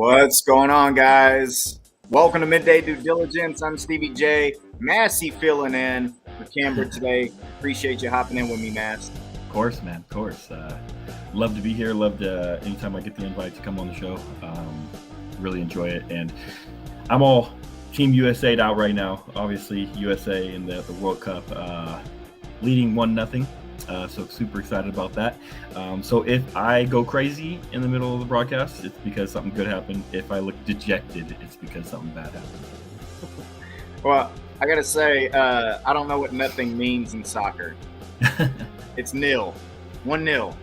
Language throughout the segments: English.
What's going on, guys? Welcome to Midday Due Diligence. I'm Stevie J. Massey filling in for Camber today. Appreciate you hopping in with me, Mass. Of course, man. Of course. Love to be here. Love to anytime I get the invite to come on the show. Really enjoy it. And I'm all Team USA'd out right now. Obviously, USA in the World Cup leading 1-0. So super excited about that. So if I go crazy in the middle of the broadcast, it's because something good happened. If I look dejected, it's because something bad happened. Well, I got to say, I don't know what nothing means in soccer. It's nil. 1-0.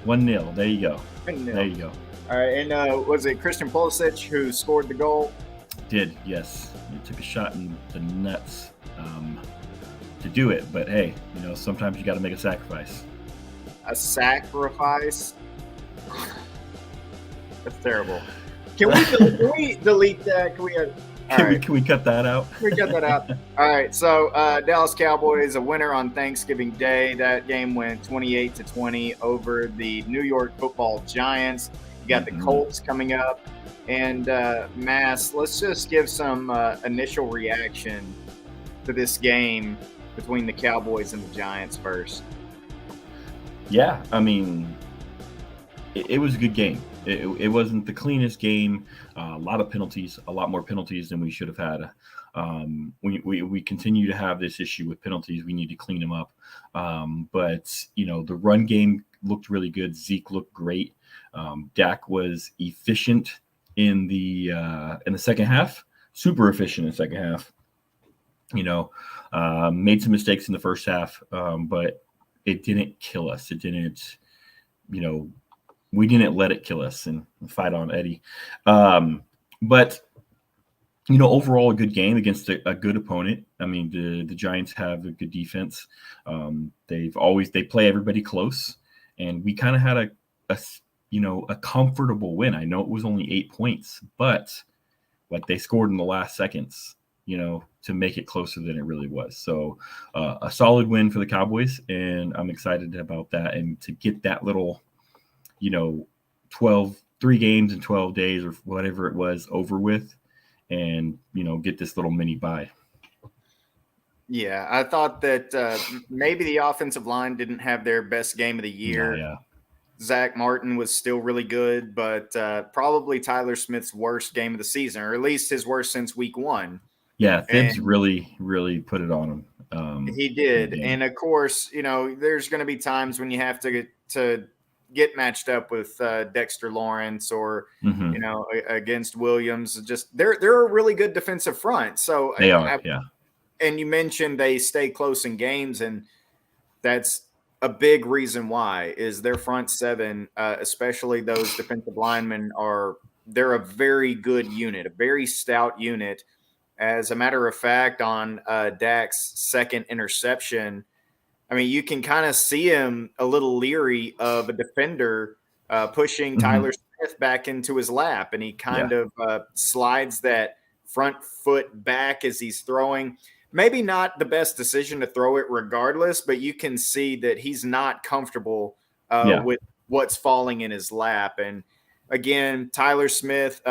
1-0. There you go. 1-0. There you go. All right. And was it Christian Pulisic who scored the goal? Did, yes. He took a shot in the nuts to do it. But, hey, sometimes you got to make a sacrifice. A sacrifice? That's terrible. Can we delete that? Can we cut that out? We cut that out. All right. So Dallas Cowboys a winner on Thanksgiving Day. That game went 28-20 over the New York Football Giants. You got the Colts coming up, and Mass. Let's just give some initial reaction to this game between the Cowboys and the Giants first. Yeah, I mean, it was a good game. It wasn't the cleanest game. A lot of penalties, a lot more penalties than we should have had. We continue to have this issue with penalties. We need to clean them up. But the run game looked really good. Zeke looked great. Dak was efficient in the second half. Super efficient in the second half. Made some mistakes in the first half, but it didn't kill us. It didn't, we didn't let it kill us and fight on Eddie. But overall a good game against a good opponent. I mean, the Giants have a good defense. They play everybody close, and we kind of had a comfortable win. I know it was only 8 points, but they scored in the last seconds, to make it closer than it really was. So a solid win for the Cowboys, and I'm excited about that. And to get that little, 3 games in 12 days or whatever it was over with, and, get this little mini bye. Yeah, I thought that maybe the offensive line didn't have their best game of the year. Yeah. Zach Martin was still really good, but probably Tyler Smith's worst game of the season, or at least his worst since week 1. Yeah, Thibs really, really put it on him. He did. And, of course, there's going to be times when you have to get matched up with Dexter Lawrence or, against Williams. Just they're a really good defensive front. So they are, yeah. And you mentioned they stay close in games, and that's a big reason why is their front seven, especially those defensive linemen, they're a very good unit, a very stout unit. As a matter of fact, on Dak's second interception, I mean, you can kind of see him a little leery of a defender pushing Tyler Smith back into his lap, and he kind of slides that front foot back as he's throwing. Maybe not the best decision to throw it regardless, but you can see that he's not comfortable with what's falling in his lap. And again, Tyler Smith,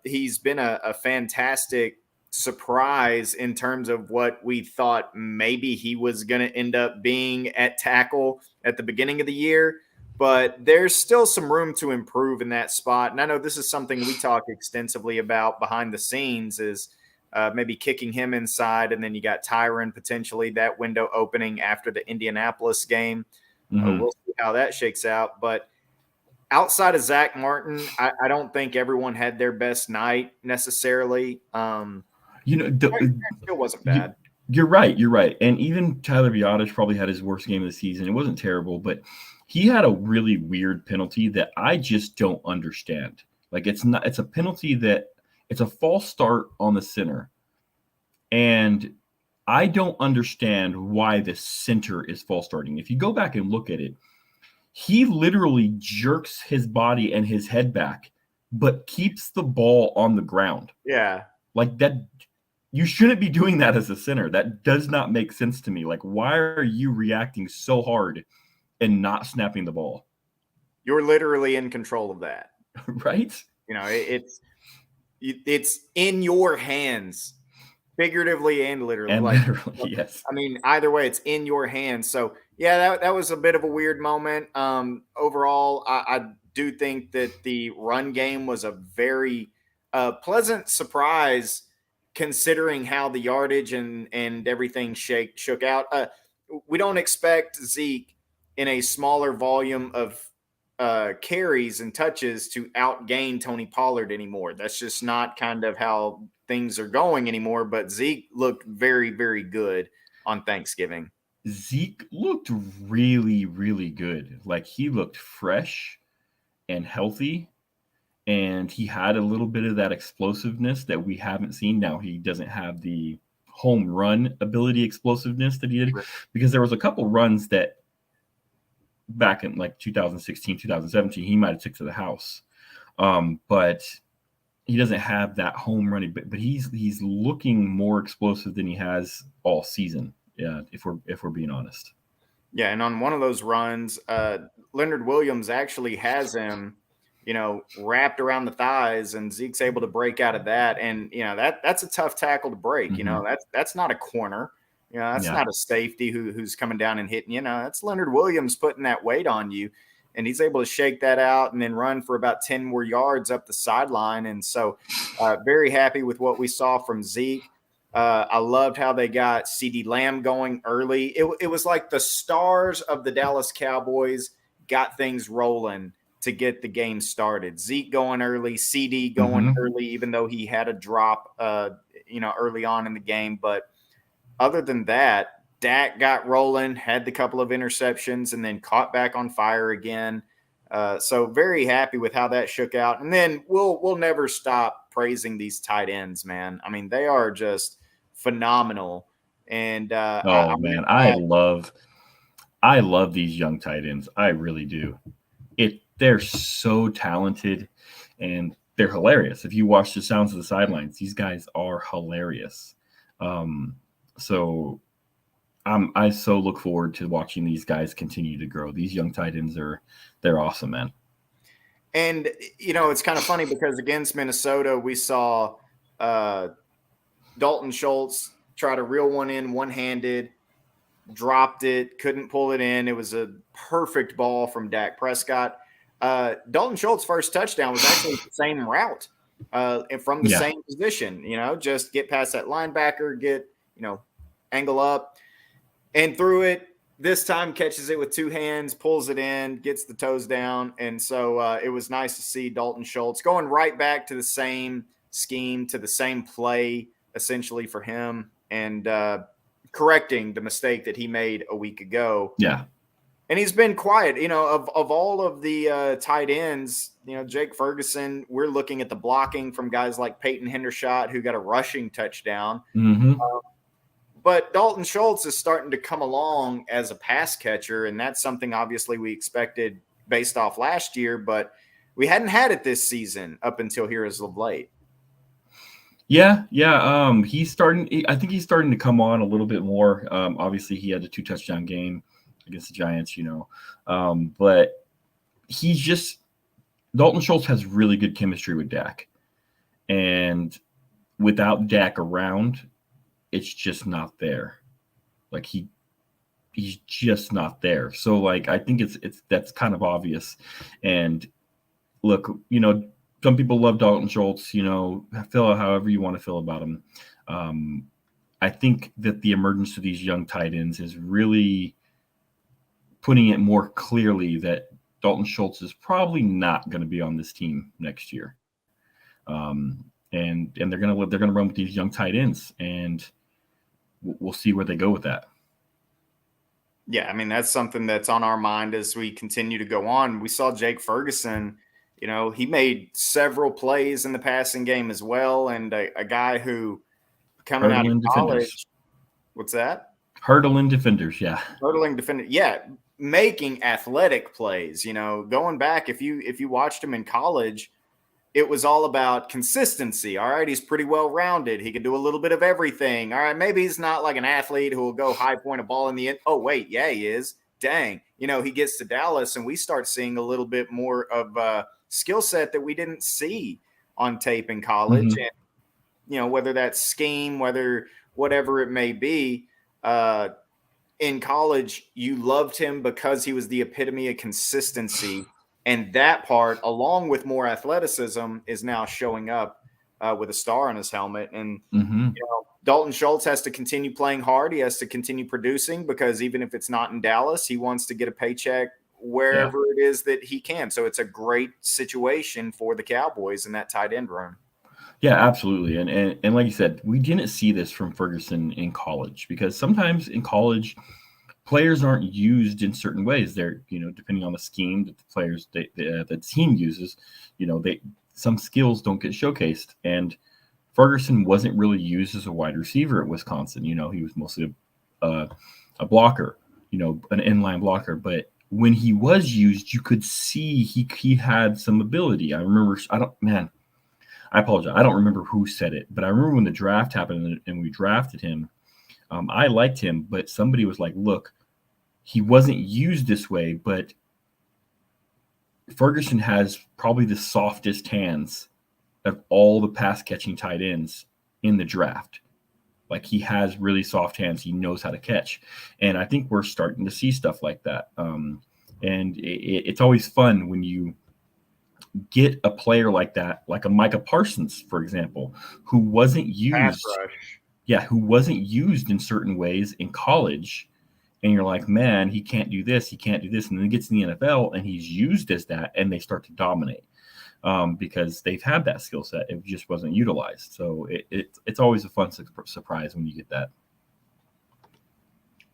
he's been a fantastic surprise in terms of what we thought maybe he was going to end up being at tackle at the beginning of the year, but there's still some room to improve in that spot. And I know this is something we talk extensively about behind the scenes is maybe kicking him inside. And then you got Tyron potentially that window opening after the Indianapolis game. We'll see how that shakes out. But outside of Zach Martin, I don't think everyone had their best night necessarily. It still wasn't bad. You're right. And even Tyler Biadasz probably had his worst game of the season. It wasn't terrible, but he had a really weird penalty that I just don't understand. It's a penalty that it's a false start on the center. And I don't understand why the center is false starting. If you go back and look at it, he literally jerks his body and his head back, but keeps the ball on the ground. Yeah. That. You shouldn't be doing that as a center. That does not make sense to me. Why are you reacting so hard and not snapping the ball? You're literally in control of that. Right? It's it's in your hands, figuratively and literally. And Like, literally, yes. I mean, either way, it's in your hands. So yeah, that was a bit of a weird moment. Overall, I do think that the run game was a very pleasant surprise, considering how the yardage and everything shook out. We don't expect Zeke in a smaller volume of carries and touches to outgain Tony Pollard anymore. That's just not kind of how things are going anymore. But Zeke looked very, very good on Thanksgiving. Zeke looked really, really good. Like he looked fresh and healthy, and he had a little bit of that explosiveness that we haven't seen. Now he doesn't have the home run ability explosiveness that he did, because there was a couple runs that back in like 2016, 2017, he might have took to the house. But he doesn't have that home running, but he's looking more explosive than he has all season. Yeah, if we're being honest. Yeah, and on one of those runs, Leonard Williams actually has him, wrapped around the thighs, and Zeke's able to break out of that. And that's a tough tackle to break. Mm-hmm. That's not a corner. That's Yeah. not a safety who's coming down and hitting. That's Leonard Williams putting that weight on you, and he's able to shake that out and then run for about 10 more yards up the sideline. And so, very happy with what we saw from Zeke. I loved how they got CeeDee Lamb going early. It was like the stars of the Dallas Cowboys got things rolling to get the game started. Zeke going early, CD going Mm-hmm. early, even though he had a drop, early on in the game. But other than that, Dak got rolling, had the couple of interceptions, and then caught back on fire again. So very happy with how that shook out. And then we'll never stop praising these tight ends, man. I mean, they are just phenomenal. And Oh man, I love these young tight ends. I really do. They're so talented and they're hilarious. If you watch the Sounds of the Sidelines, these guys are hilarious. So I so look forward to watching these guys continue to grow. These young tight ends they're awesome, man. And it's kind of funny because against Minnesota, we saw Dalton Schultz try to reel one in one-handed, dropped it, couldn't pull it in. It was a perfect ball from Dak Prescott. Dalton Schultz's first touchdown was actually the same route from the Yeah. same position. Just get past that linebacker, get angle up, and threw it. This time catches it with two hands, pulls it in, gets the toes down. And so it was nice to see Dalton Schultz going right back to the same scheme, to the same play, essentially for him, and correcting the mistake that he made a week ago. Yeah. And he's been quiet, of all of the tight ends, Jake Ferguson, we're looking at the blocking from guys like Peyton Hendershot, who got a rushing touchdown. Mm-hmm. But Dalton Schultz is starting to come along as a pass catcher, and that's something obviously we expected based off last year, but we hadn't had it this season up until here as of late. Yeah. He's starting. I think he's starting to come on a little bit more. Obviously, he had a 2-touchdown game against the Giants, but he's just Dalton Schultz has really good chemistry with Dak, and without Dak around, it's just not there. Like he's just not there. So like I think it's that's kind of obvious. And look, some people love Dalton Schultz. Feel however you want to feel about him. I think that the emergence of these young tight ends is really putting it more clearly that Dalton Schultz is probably not going to be on this team next year. And they're gonna run with these young tight ends, and we'll see where they go with that. Yeah, I mean, that's something that's on our mind as we continue to go on. We saw Jake Ferguson, he made several plays in the passing game as well. And a guy who coming out of Hurdling college, defenders. what's that? Hurdling defenders, yeah. Hurdling defender. Yeah, making athletic plays, going back, if you watched him in college, it was all about consistency. All right, he's pretty well rounded. He can do a little bit of everything. All right, maybe he's not like an athlete who will go high point a ball in the end. Oh, wait, yeah, he is. Dang. He gets to Dallas and we start seeing a little bit more of a skill set that we didn't see on tape in college. Mm-hmm. And, whether that's scheme, whatever it may be, in college, you loved him because he was the epitome of consistency. And that part, along with more athleticism, is now showing up with a star on his helmet. And Mm-hmm. Dalton Schultz has to continue playing hard. He has to continue producing because even if it's not in Dallas, he wants to get a paycheck Yeah. wherever it is that he can. So it's a great situation for the Cowboys in that tight end room. Yeah, absolutely. And like you said, we didn't see this from Ferguson in college because sometimes in college players aren't used in certain ways. They're, depending on the scheme that the team uses, they some skills don't get showcased. And Ferguson wasn't really used as a wide receiver at Wisconsin. He was mostly a blocker, an inline blocker. But when he was used, you could see he had some ability. I remember. I apologize. I don't remember who said it, but I remember when the draft happened and we drafted him. I liked him, but somebody was like, "Look, he wasn't used this way, but Ferguson has probably the softest hands of all the pass catching tight ends in the draft. Like he has really soft hands. He knows how to catch." And I think we're starting to see stuff like that. And it's always fun when you get a player like that, like a Micah Parsons, for example, who wasn't Pass used. rush. Yeah, who wasn't used in certain ways in college. And you're like, man, he can't do this, he can't do this. And then he gets in the NFL and he's used as that, and they start to dominate because they've had that skill set. It just wasn't utilized. So it's always a fun surprise when you get that.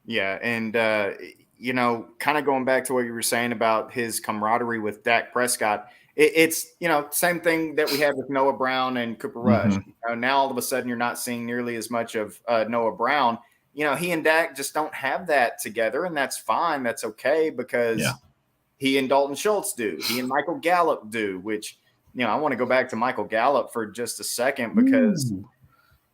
Yeah. And, kind of going back to what you were saying about his camaraderie with Dak Prescott, it's, same thing that we had with Noah Brown and Cooper Rush. Mm-hmm. Now, all of a sudden, you're not seeing nearly as much of Noah Brown. He and Dak just don't have that together, and that's fine. That's okay because Yeah. he and Dalton Schultz do. He and Michael Gallup do, which, I want to go back to Michael Gallup for just a second because, Ooh.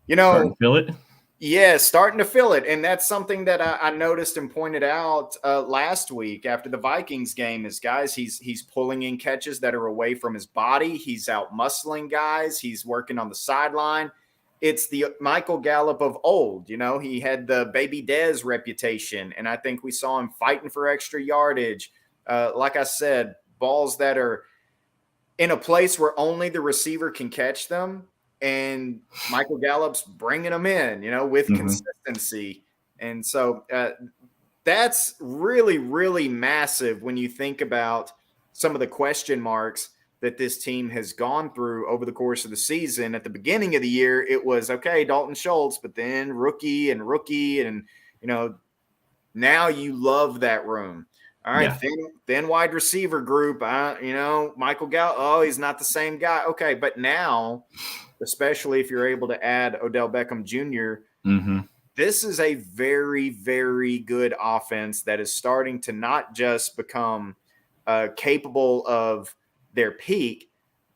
Starting to feel it. yeah, starting to feel it. And that's something that I noticed and pointed out last week after the Vikings game is, guys, he's pulling in catches that are away from his body. He's out muscling guys. He's working on the sideline. It's the Michael Gallup of old. He had the Baby Dez reputation, and I think we saw him fighting for extra yardage. Like I said, balls that are in a place where only the receiver can catch them. And Michael Gallup's bringing them in, with Mm-hmm. consistency. And so that's really, really massive when you think about some of the question marks that this team has gone through over the course of the season. At the beginning of the year, it was, okay, Dalton Schultz, but then rookie. And, now you love that room. All right, Yeah. then wide receiver group, Michael Gallup, oh, he's not the same guy. Okay, but now, especially if you're able to add Odell Beckham Jr., Mm-hmm. this is a very, very good offense that is starting to not just become capable of their peak,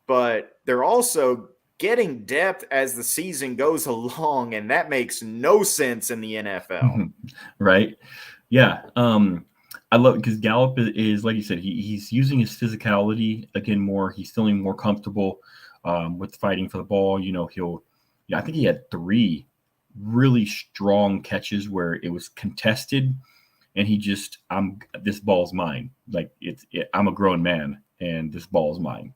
but they're also getting depth as the season goes along, and that makes no sense in the NFL. Right. Yeah. I love it because Gallup is like you said, he's using his physicality again more. He's feeling more comfortable with fighting for the ball. I think he had 3 really strong catches where it was contested, and this ball's mine. Like I'm a grown man, and this ball is mine.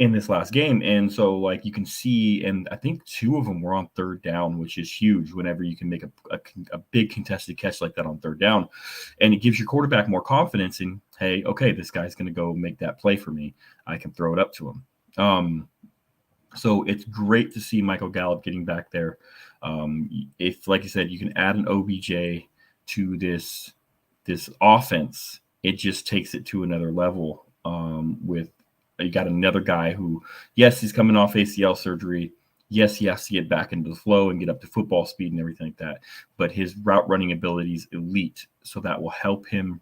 In this last game. And so like you can see, and I think 2 of them were on 3rd down, which is huge whenever you can make a big contested catch like that on 3rd down. And it gives your quarterback more confidence in, hey, okay, this guy's going to go make that play for me. I can throw it up to him. So it's great to see Michael Gallup getting back there. If, like you said, you can add an OBJ to this offense, it just takes it to another level with you got another guy who, yes, he's coming off ACL surgery. Yes, he has to get back into the flow and get up to football speed and everything like that. But his route running ability is elite. So that will help him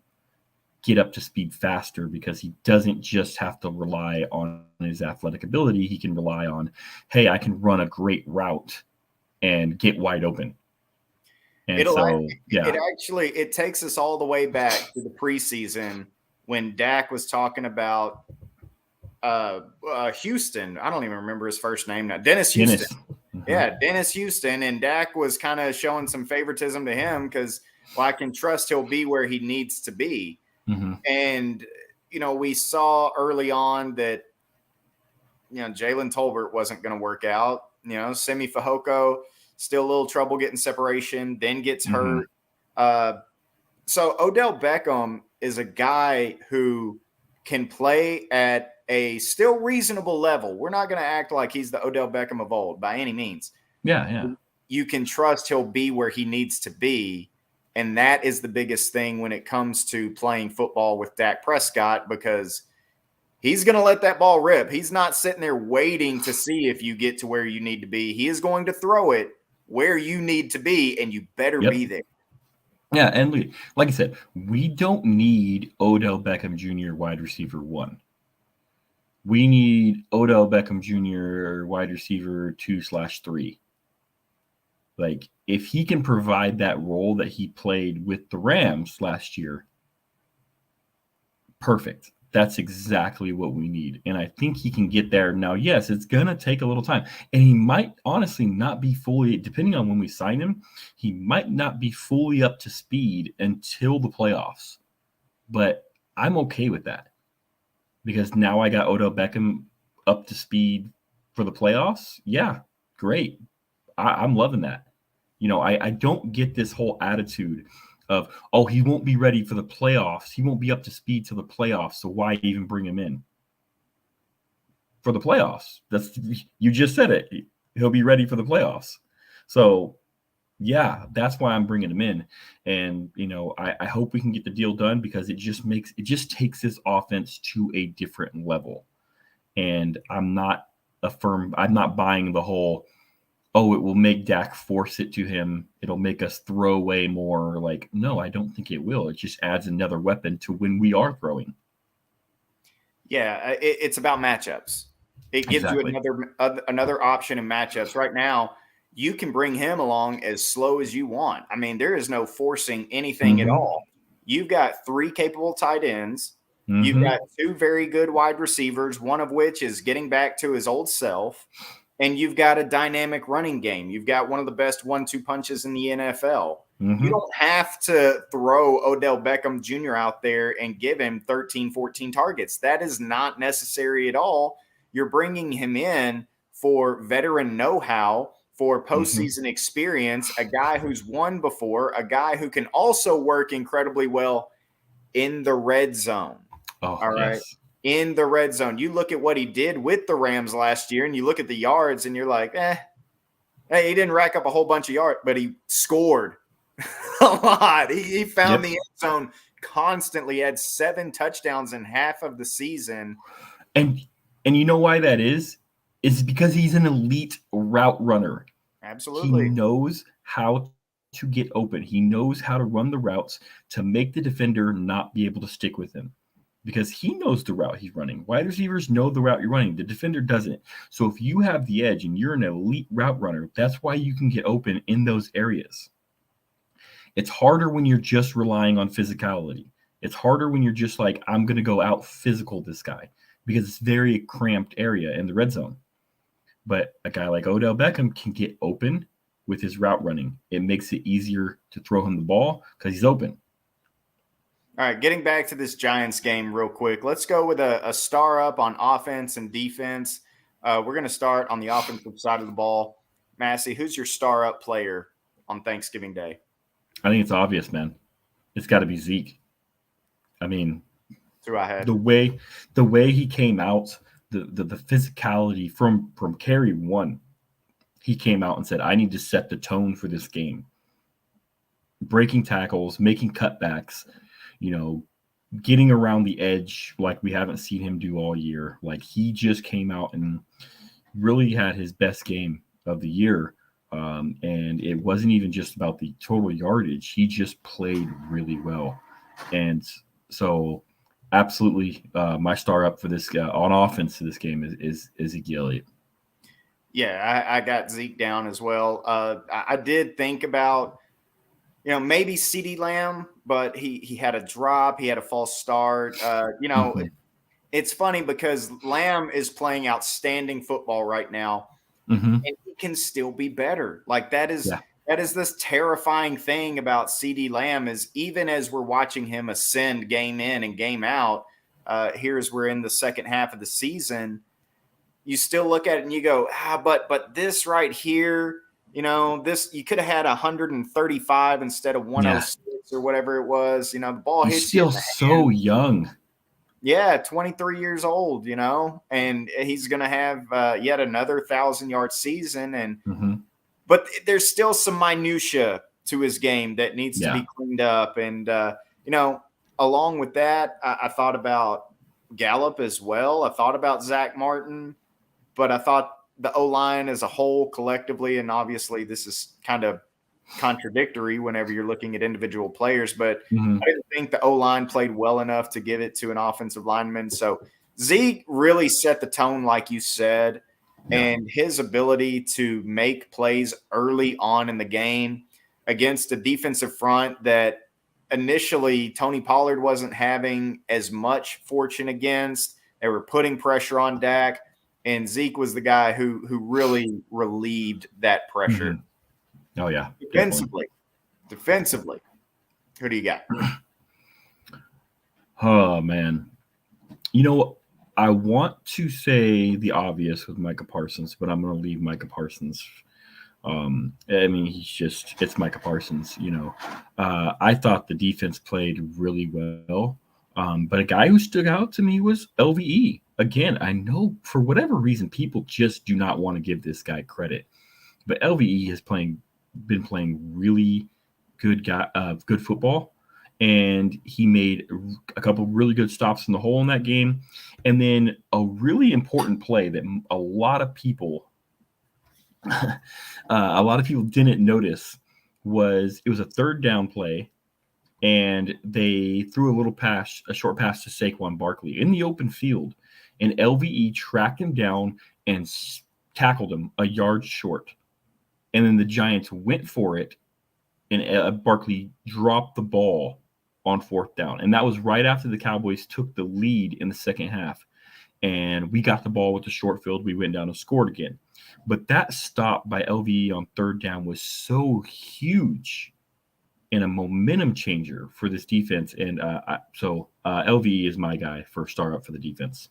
get up to speed faster because he doesn't just have to rely on his athletic ability. He can rely on, hey, I can run a great route and get wide open. And It takes us all the way back to the preseason when Dak was talking about Houston. I don't even remember his first name now. Dennis Houston. Dennis. Mm-hmm. Yeah, Dennis Houston. And Dak was kind of showing some favoritism to him because, well, I can trust he'll be where he needs to be. Mm-hmm. And, we saw early on that, Jalen Tolbert wasn't going to work out. Semi Fehoko, still a little trouble getting separation, then gets hurt. So Odell Beckham is a guy who can play at a still reasonable level. We're not going to act like he's the Odell Beckham of old by any means. Yeah. You can trust he'll be where he needs to be. And that is the biggest thing when it comes to playing football with Dak Prescott, because he's going to let that ball rip. He's not sitting there waiting to see if you get to where you need to be. He is going to throw it where you need to be, and you better be there. Yeah, and like I said, we don't need Odell Beckham Jr. wide receiver 1. We need Odell Beckham Jr. wide receiver 2/3. Like, if he can provide that role that he played with the Rams last year, perfect. That's exactly what we need. And I think he can get there. Now, yes, it's going to take a little time. And he might honestly not be fully, depending on when we sign him, he might not be fully up to speed until the playoffs. But I'm okay with that, because now I got Odell Beckham up to speed for the playoffs. Yeah, great. I'm loving that. I don't get this whole attitude of, oh, he won't be ready for the playoffs. He won't be up to speed till the playoffs, so why even bring him in for the playoffs? You just said it. He'll be ready for the playoffs. So, yeah, that's why I'm bringing him in. And, I hope we can get the deal done, because it just takes this offense to a different level. And I'm not buying the whole, oh, it will make Dak force it to him. It'll make us throw away more. Like, no, I don't think it will. It just adds another weapon to when we are throwing. Yeah, it's about matchups. It gives you another option in matchups. Right now, you can bring him along as slow as you want. I mean, there is no forcing anything at all. You've got 3 capable tight ends. You've got 2 very good wide receivers, one of which is getting back to his old self. And you've got a dynamic running game. You've got one of the best 1-2 punches in the NFL. You don't have to throw Odell Beckham Jr. out there and give him 13, 14 targets. That is not necessary at all. You're bringing him in for veteran know-how, for postseason experience, a guy who's won before, a guy who can also work incredibly well in the red zone. Oh, all right. Yes. In the red zone. You look at what he did with the Rams last year, and you look at the yards, and you're like, hey, he didn't rack up a whole bunch of yards, but he scored a lot. He found the end zone constantly, had 7 touchdowns in half of the season. And you know why that is? It's because he's an elite route runner. Absolutely. He knows how to get open. He knows how to run the routes to make the defender not be able to stick with him, because he knows the route he's running. Wide receivers know the route you're running. The defender doesn't. So if you have the edge and you're an elite route runner, that's why you can get open in those areas. It's harder when you're just relying on physicality. It's harder when you're just like, I'm going to go out physical this guy, because it's very cramped area in the red zone. But a guy like Odell Beckham can get open with his route running. It makes it easier to throw him the ball because he's open. All right, getting back to this Giants game real quick, let's go with a star up on offense and defense. We're going to start on the offensive side of the ball. Massey, who's your star up player on Thanksgiving Day? I think it's obvious, man. It's got to be Zeke. I mean, that's who I had. The way he came out, the physicality from carry 1, he came out and said, I need to set the tone for this game. Breaking tackles, making cutbacks, getting around the edge like we haven't seen him do all year. Like, he just came out and really had his best game of the year. And it wasn't even just about the total yardage. He just played really well. And so absolutely my star up for this on offense to this game is Ezekiel Elliott. Yeah, I got Zeke down as well. I did think about, maybe CeeDee Lamb, but he had a drop. He had a false start. it's funny because Lamb is playing outstanding football right now, Mm-hmm. and he can still be better. Like that Yeah. is this terrifying thing about CD Lamb is even as we're watching him ascend game in and game out, here as we're in the second half of the season, you still look at it and you go, but this right here, this you could have had 135 instead of Yeah. 106 or whatever it was. The ball He's hits you still in the so hand. young. Yeah, 23 years old, and he's going to have yet another 1,000-yard season. Mm-hmm. But there's still some minutia to his game that needs to Yeah. be cleaned up. And along with that, I thought about Gallup as well. I thought about Zach Martin, but I thought the O-line as a whole collectively, and obviously this is kind of contradictory whenever you're looking at individual players, but Mm-hmm. I didn't think the O-line played well enough to give it to an offensive lineman. So Zeke really set the tone, like you said, Yeah. and his ability to make plays early on in the game against a defensive front that initially Tony Pollard wasn't having as much fortune against. They were putting pressure on Dak, and Zeke was the guy who really relieved that pressure. Mm-hmm. Oh yeah, definitely. Defensively, who do you got? Oh man, I want to say the obvious with Micah Parsons, but I'm going to leave Micah Parsons. I mean, it's Micah Parsons. I thought the defense played really well, but a guy who stood out to me was LVE. Again, I know for whatever reason people just do not want to give this guy credit, but LVE has been playing really good football, and he made a couple really good stops in the hole in that game, and then a really important play that a lot of people didn't notice was it was a third down play, and they threw a short pass to Saquon Barkley in the open field, and LVE tracked him down and tackled him a yard short, and then the Giants went for it, and Barkley dropped the ball on fourth down. And that was right after the Cowboys took the lead in the second half. And we got the ball with the short field. We went down and scored again. But that stop by LVE on third down was so huge and a momentum changer for this defense. And so LVE is my guy for startup for the defense.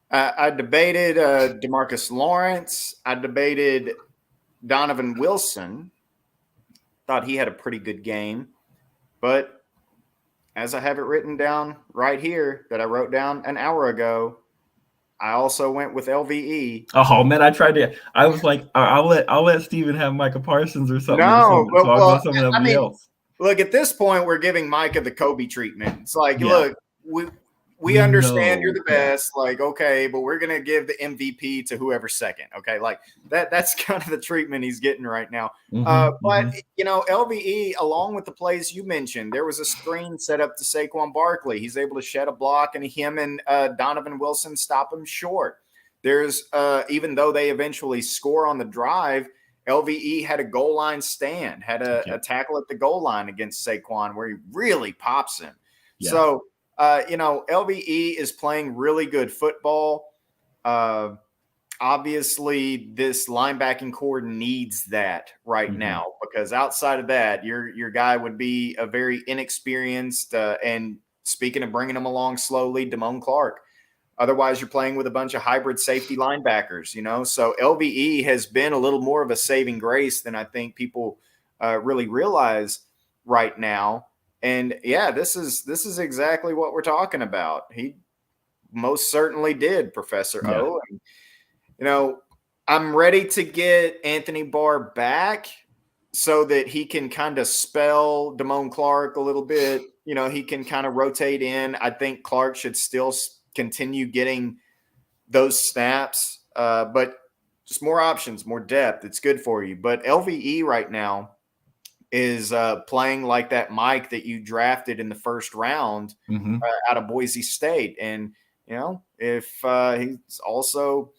I debated DeMarcus Lawrence. I debated Donovan Wilson. Thought he had a pretty good game. But as I have it written down right here that I wrote down an hour ago, I also went with LVE. Oh man, I was like, I'll let Steven have Micah Parsons or something, No, so I'll go somebody else. Look, at this point, we're giving Micah the Kobe treatment. It's like, Yeah. look, we understand you're the Yeah. best. Like, okay, but we're gonna give the MVP to whoever's second. Okay, like that's kind of the treatment he's getting right now. But LVE, along with the plays you mentioned, there was a screen set up to Saquon Barkley. He's able to shed a block, and him and Donovan Wilson stop him short. There's even though they eventually score on the drive, LVE had a goal line stand, had a tackle at the goal line against Saquon where he really pops him. Yeah. So, LVE is playing really good football. Obviously, this linebacking core needs that right now, because outside of that, your guy would be a very inexperienced and speaking of bringing him along slowly, Damone Clark. Otherwise, you're playing with a bunch of hybrid safety linebackers, So LVE has been a little more of a saving grace than I think people really realize right now. And yeah, this is exactly what we're talking about. He most certainly did, Professor O. And, I'm ready to get Anthony Barr back so that he can kind of spell Damone Clark a little bit. He can kind of rotate in. I think Clark should still continue getting those snaps, but just more options, more depth. It's good for you. But LVE right now is playing like that Mike that you drafted in the first round out of Boise State. And, if he's also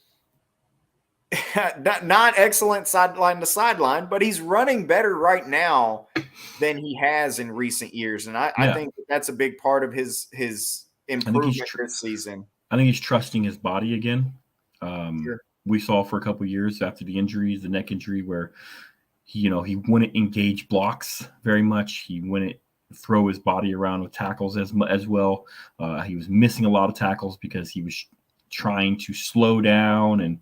not excellent sideline to sideline, but he's running better right now than he has in recent years. And I think that's a big part of his improvement this season. I think he's trusting his body again. Sure. We saw for a couple of years after the injuries, the neck injury, where he wouldn't engage blocks very much. He wouldn't throw his body around with tackles as well. He was missing a lot of tackles because he was trying to slow down and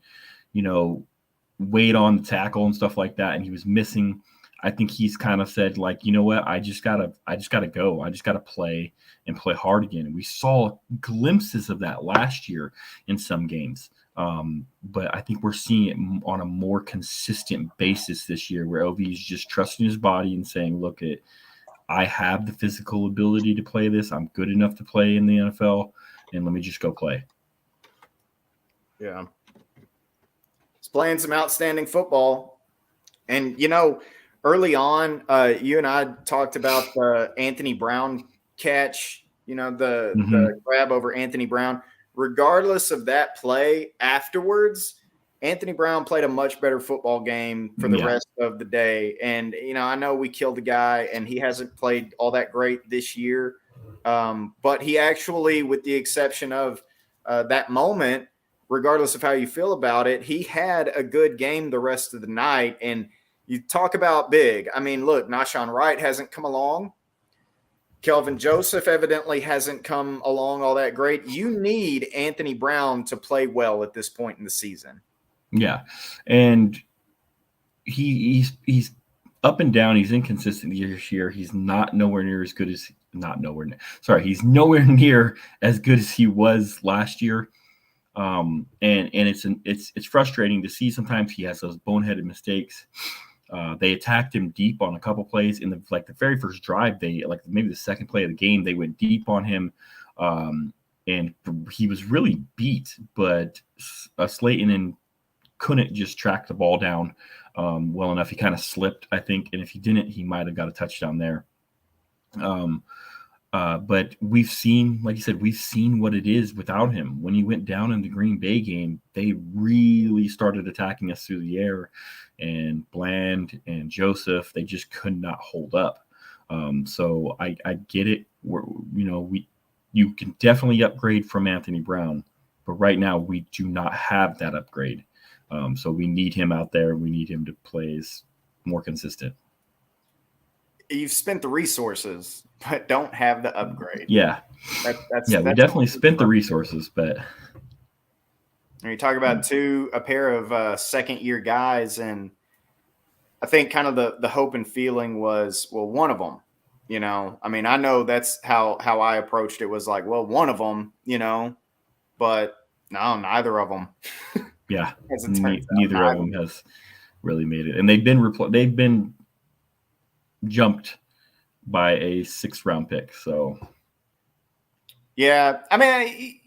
wait on the tackle and stuff like that, and he was missing. I think he's kind of said, like, you know what, I just gotta go. I just gotta play and play hard again. And we saw glimpses of that last year in some games. But I think we're seeing it on a more consistent basis this year, where LV is just trusting his body and saying, look, I have the physical ability to play this. I'm good enough to play in the NFL, and let me just go play. Yeah. He's playing some outstanding football. And, early on, you and I talked about the Anthony Brown catch, the grab over Anthony Brown. Regardless of that play afterwards, Anthony Brown played a much better football game for the rest of the day. And, I know we killed the guy and he hasn't played all that great this year. But he actually, with the exception of that moment, regardless of how you feel about it, he had a good game the rest of the night. And you talk about big. I mean, look, Nahshon Wright hasn't come along. Kelvin Joseph evidently hasn't come along all that great. You need Anthony Brown to play well at this point in the season. Yeah. And he's up and down. He's inconsistent this year. He's nowhere near as good as he's nowhere near as good as he was last year. And it's frustrating to see. Sometimes he has those boneheaded mistakes. They attacked him deep on a couple plays in the very first drive. They maybe the second play of the game, they went deep on him, and he was really beat. But Slayton couldn't just track the ball down well enough. He kind of slipped, I think, and if he didn't, he might have got a touchdown there. But we've seen, like you said, what it is without him. When he went down in the Green Bay game, they really started attacking us through the air, and Bland and Joseph, they just could not hold up. So I get it. You can definitely upgrade from Anthony Brown, but right now we do not have that upgrade. So we need him out there. We need him to play more consistent. You've spent the resources, but don't have the upgrade. Yeah. That's we definitely spent the resources, but you talk about a pair of second-year guys, and I think kind of the hope and feeling was, well, one of them, I mean, I know that's how I approached it, was like, well, one of them, but no, neither of them. Yeah, neither of them has really made it, and they've been jumped by a 6th round pick. So yeah, I mean,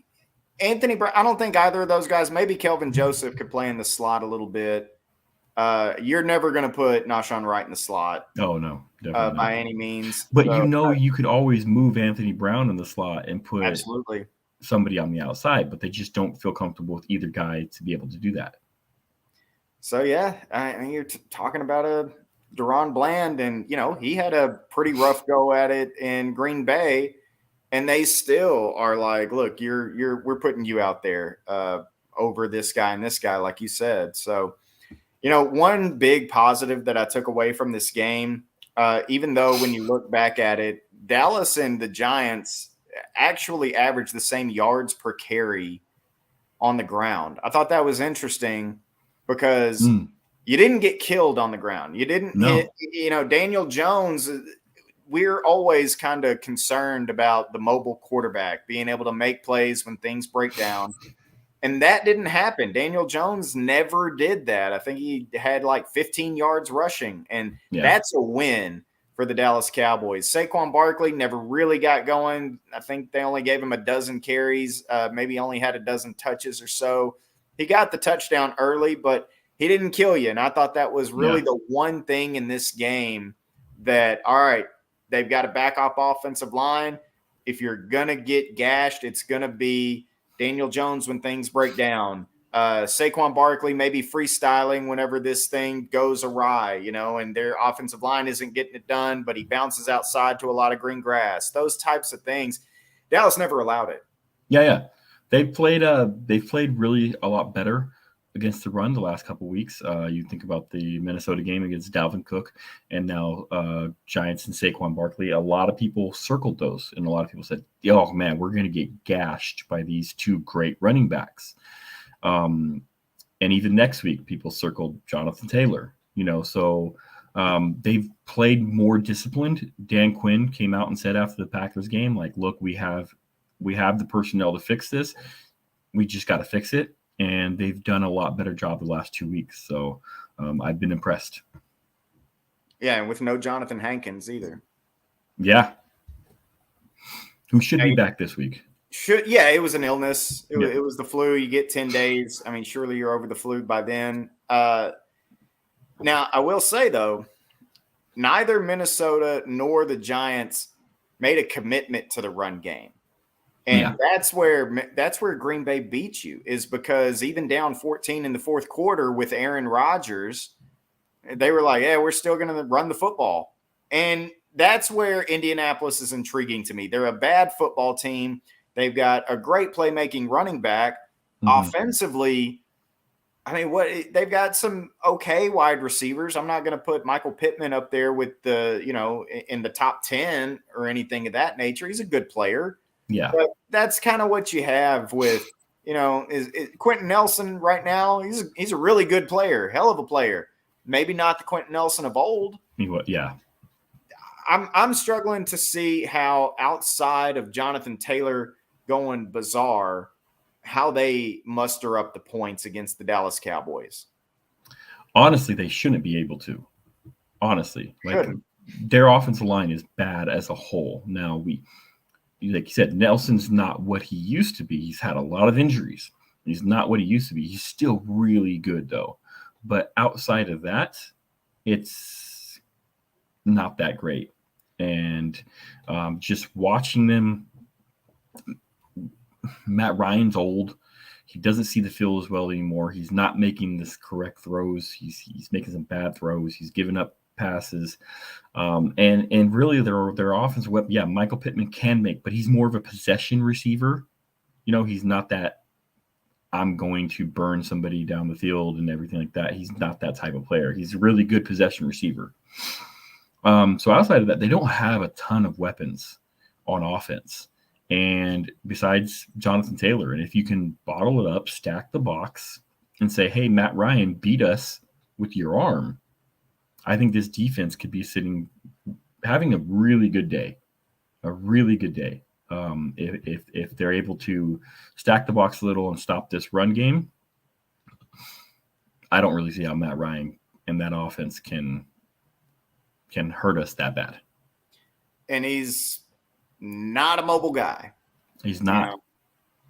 Anthony Brown, I don't think either of those guys, maybe Kelvin Joseph could play in the slot a little bit. You're never going to put Nahshon Wright in the slot. Oh no, definitely by any means. But you could always move Anthony Brown in the slot and put absolutely somebody on the outside, but they just don't feel comfortable with either guy to be able to do that. So yeah, I mean, you're talking about a Deron Bland, and he had a pretty rough go at it in Green Bay, and they still are like, look, we're putting you out there over this guy and this guy, like you said. So, one big positive that I took away from this game, even though when you look back at it, Dallas and the Giants actually averaged the same yards per carry on the ground. I thought that was interesting because you didn't get killed on the ground. You didn't hit, Daniel Jones. We're always kind of concerned about the mobile quarterback being able to make plays when things break down. And that didn't happen. Daniel Jones never did that. I think he had 15 yards rushing, and that's a win for the Dallas Cowboys. Saquon Barkley never really got going. I think they only gave him a dozen carries, maybe only had a dozen touches or so. He got the touchdown early, but he didn't kill you. And I thought that was really the one thing in this game that, all right, they've got a backup offensive line. If you're going to get gashed, it's going to be Daniel Jones when things break down. Saquon Barkley maybe freestyling whenever this thing goes awry, and their offensive line isn't getting it done, but he bounces outside to a lot of green grass. Those types of things. Dallas never allowed it. Yeah. They've played really a lot better against the run the last couple weeks. You think about the Minnesota game against Dalvin Cook, and now Giants and Saquon Barkley. A lot of people circled those, and a lot of people said, "Oh man, we're going to get gashed by these two great running backs." Um, and even next week, people circled Jonathan Taylor. So they've played more disciplined. Dan Quinn came out and said after the Packers game, like, "Look, we have the personnel to fix this. We just got to fix it." And they've done a lot better job the last 2 weeks. So I've been impressed. Yeah, and with no Jonathan Hankins either. Yeah. Who should be back this week? It was an illness. It was the flu. You get 10 days. I mean, surely you're over the flu by then. Now, I will say, though, neither Minnesota nor the Giants made a commitment to the run game. And that's where Green Bay beat you, is because even down 14 in the fourth quarter with Aaron Rodgers, they were like, "Yeah, we're still going to run the football." And that's where Indianapolis is intriguing to me. They're a bad football team. They've got a great playmaking running back. Mm-hmm. Offensively, I mean, they've got some okay wide receivers. I'm not going to put Michael Pittman up there with in the top 10 or anything of that nature. He's a good player. Yeah. But that's kind of what you have with, is Quentin Nelson right now. He's a really good player, hell of a player. Maybe not the Quentin Nelson of old. Yeah. I'm struggling to see how, outside of Jonathan Taylor going bizarre, how they muster up the points against the Dallas Cowboys. Honestly, they shouldn't be able to. Honestly, their offensive line is bad as a whole. Now, like you said, Nelson's not what he used to be. He's had a lot of injuries. He's not what he used to be. He's still really good, though. But outside of that, it's not that great. And just watching them, Matt Ryan's old. He doesn't see the field as well anymore. He's not making the correct throws. He's making some bad throws. He's giving up passes. And really their offensive weapon, Michael Pittman can make, but he's more of a possession receiver. He's not that I'm going to burn somebody down the field and everything like that. He's not that type of player. He's a really good possession receiver. So outside of that, they don't have a ton of weapons on offense. And besides Jonathan Taylor, and if you can bottle it up, stack the box, and say, "Hey, Matt Ryan, beat us with your arm," I think this defense could be having a really good day, if they're able to stack the box a little and stop this run game. I don't really see how Matt Ryan and that offense can hurt us that bad. And he's not a mobile guy. He's not.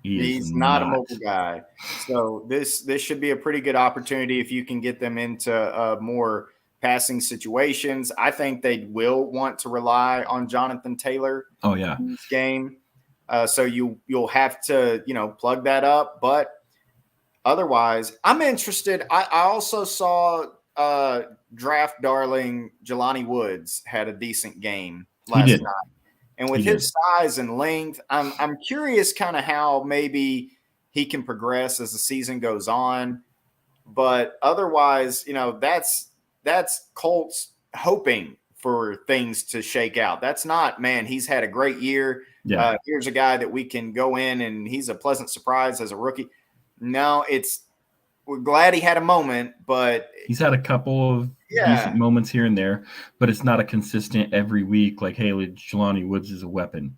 He's not a mobile guy. So this should be a pretty good opportunity if you can get them into more passing situations. I think they will want to rely on Jonathan Taylor. Oh yeah, in this game. So you'll have to plug that up. But otherwise, I'm interested. I also saw draft darling Jelani Woods had a decent game last night. And with his size and length, I'm curious kind of how maybe he can progress as the season goes on. But otherwise, that's Colts hoping for things to shake out. That's not, man, he's had a great year. Yeah. Here's a guy that we can go in and he's a pleasant surprise as a rookie. No, we're glad he had a moment, but he's had a couple of decent moments here and there, but it's not a consistent every week. Like, hey, Jelani Woods is a weapon.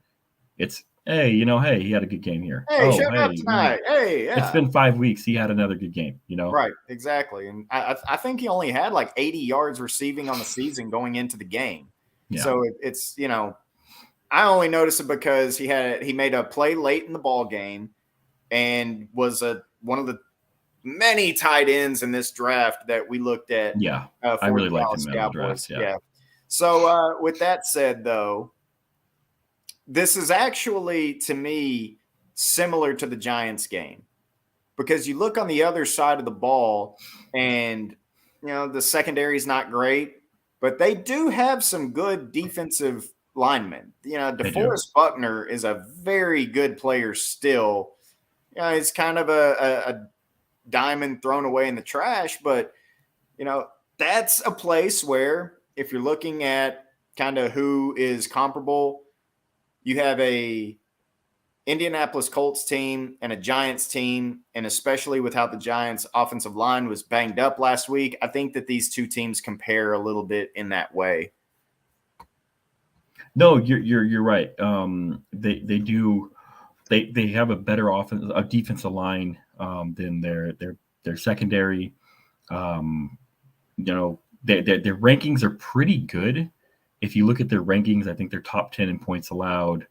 It's, hey, he had a good game here. Hey, shut up tonight. Hey, yeah. It's been 5 weeks. He had another good game, Right, exactly. And I think he only had like 80 yards receiving on the season going into the game. Yeah. So it's I only noticed it because he made a play late in the ball game and was one of the many tight ends in this draft that we looked at. Yeah, I really liked him in the draft. Yeah. So with that said, though, this is actually, to me, similar to the Giants game because you look on the other side of the ball and, the secondary is not great, but they do have some good defensive linemen. They do. DeForest Buckner is a very good player still. He's kind of a diamond thrown away in the trash, but that's a place where if you're looking at kind of who is comparable, you have a Indianapolis Colts team and a Giants team, and especially with how the Giants offensive line was banged up last week, I think that these two teams compare a little bit in that way. No, you're right. They do. They have a better defensive line than their secondary. Their rankings are pretty good. If you look at their rankings, I think they're top 10 in points allowed,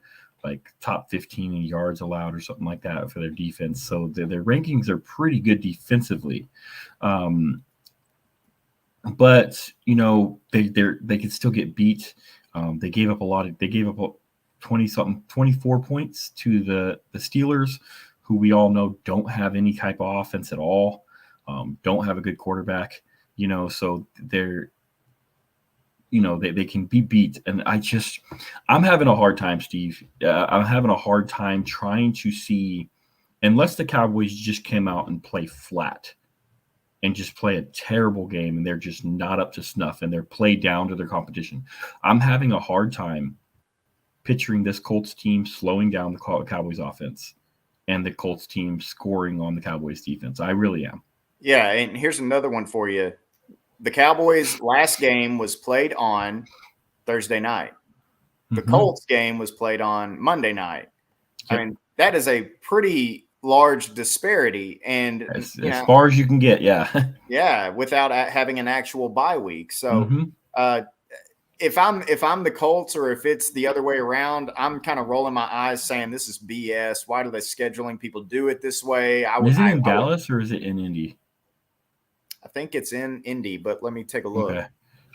like top 15 in yards allowed or something like that for their defense. So their rankings are pretty good defensively. But they can still get beat. They gave up 24 points to the Steelers, who we all know don't have any type of offense at all, don't have a good quarterback, so they're, they can be beat. And I'm having a hard time, Steve. I'm having a hard time trying to see, unless the Cowboys just came out and play flat and just play a terrible game and they're just not up to snuff and they're played down to their competition. I'm having a hard time picturing this Colts team slowing down the Cowboys offense and the Colts team scoring on the Cowboys defense. I really am. Yeah, and here's another one for you. The Cowboys' last game was played on Thursday night. The Colts game was played on Monday night. Yep. I mean, that is a pretty large disparity, and as far as you can get, yeah, without having an actual bye week. So, if I'm the Colts, or if it's the other way around, I'm kind of rolling my eyes, saying this is BS. Why do they scheduling people do it this way? Is it in Dallas or is it in Indy? I think it's in Indy, but let me take a look. Okay.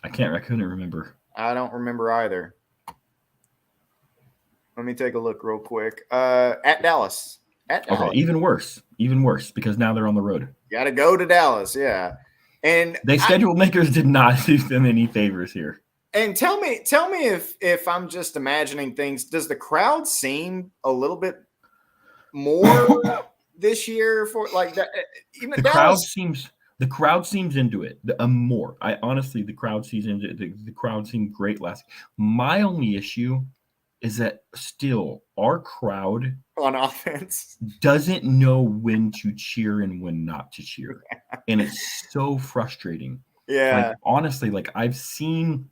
I couldn't remember. I don't remember either. Let me take a look real quick. At Dallas. Okay, even worse because now they're on the road. Got to go to Dallas, yeah. And schedule makers did not do them any favors here. And tell me if I'm just imagining things. Does the crowd seem a little bit more this year for like that? Even the crowd seems into it more. The crowd seems into it. The crowd seemed great last. My only issue is that still our crowd on offense doesn't know when to cheer and when not to cheer. And it's so frustrating. Yeah. Honestly, I've seen